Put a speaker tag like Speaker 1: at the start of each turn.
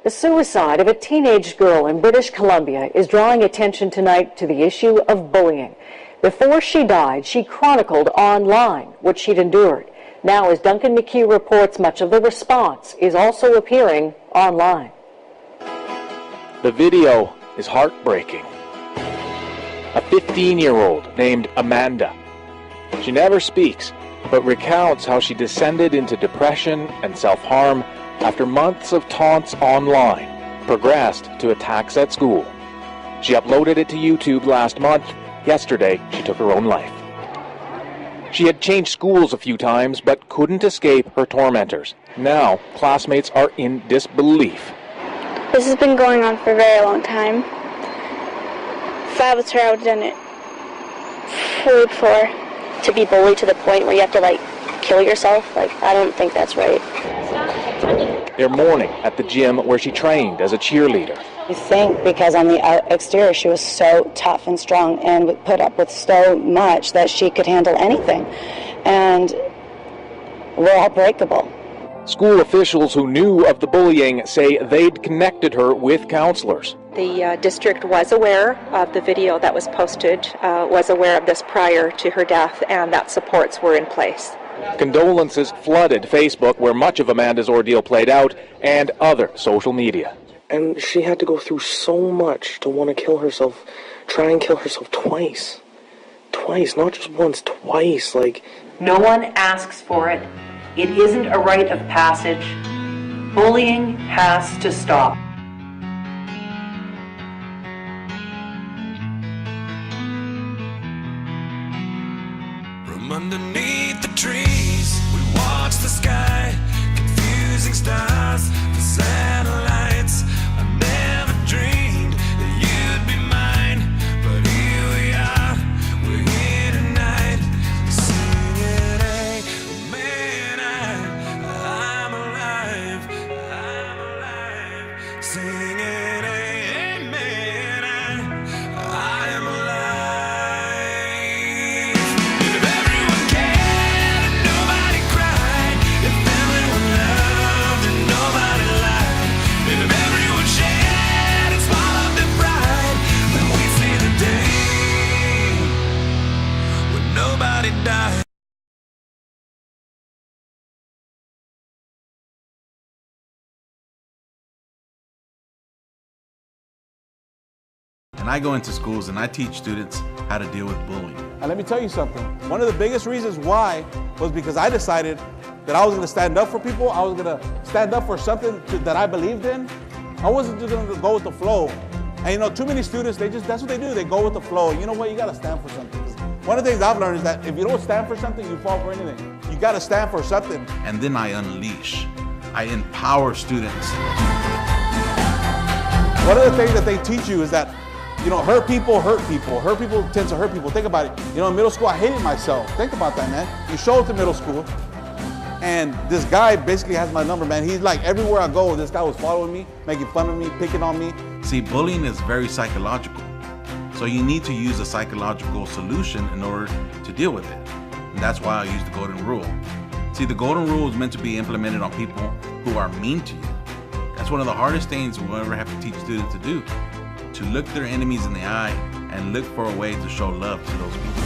Speaker 1: The suicide of a teenage girl in British Columbia is drawing attention tonight to the issue of bullying. Before she died, she chronicled online what she'd endured. Now, as Duncan McHugh reports, much of the response is also appearing online.
Speaker 2: The video is heartbreaking. A 15-year-old named Amanda. She never speaks, but recounts how she descended into depression and self-harm after months of taunts online progressed to attacks at school. She uploaded it to YouTube last month. Yesterday, she took her own life. She had changed schools a few times, but couldn't escape her tormentors. Now, classmates are in disbelief.
Speaker 3: This has been going on for a very long time. If I was her, I would have done it way before.
Speaker 4: To be bullied to the point where you have to, kill yourself, I don't think that's right.
Speaker 2: They're mourning at the gym where she trained as a cheerleader.
Speaker 5: I think because on the exterior she was so tough and strong and would put up with so much that she could handle anything. And we're all breakable.
Speaker 2: School officials who knew of the bullying say they'd connected her with counselors.
Speaker 6: The district was aware of the video that was posted, was aware of this prior to her death, and that supports were in place.
Speaker 2: Condolences flooded Facebook, where much of Amanda's ordeal played out, and other social media.
Speaker 7: And she had to go through so much to want to kill herself, try and kill herself twice. Twice, not just once, twice,
Speaker 8: No one asks for it. It isn't a rite of passage. Bullying has to stop.
Speaker 9: From underneath the trees, we watch the sky, confusing stars, the satellites. I never dreamed that you'd be mine, but here we are, we're here tonight, singing, man, I'm alive, singing, man, I am alive.
Speaker 10: And I go into schools and I teach students how to deal with bullying.
Speaker 11: And let me tell you something. One of the biggest reasons why was because I decided that I was going to stand up for people. I was going to stand up for something that I believed in. I wasn't just going to go with the flow. And too many students, that's what they do. They go with the flow. You know what? You got to stand for something. One of the things I've learned is that if you don't stand for something, you fall for anything. You got to stand for something.
Speaker 10: And then I unleash. I empower students.
Speaker 11: One of the things that they teach you is that hurt people hurt people. Hurt people tend to hurt people. Think about it. In middle school, I hated myself. Think about that, man. You show up to middle school, and this guy basically has my number, man. He's like, everywhere I go, this guy was following me, making fun of me, picking on me.
Speaker 10: See, bullying is very psychological. So you need to use a psychological solution in order to deal with it. And that's why I use the golden rule. See, the golden rule is meant to be implemented on people who are mean to you. That's one of the hardest things we'll ever have to teach students to do. To look their enemies in the eye and look for a way to show love to those people.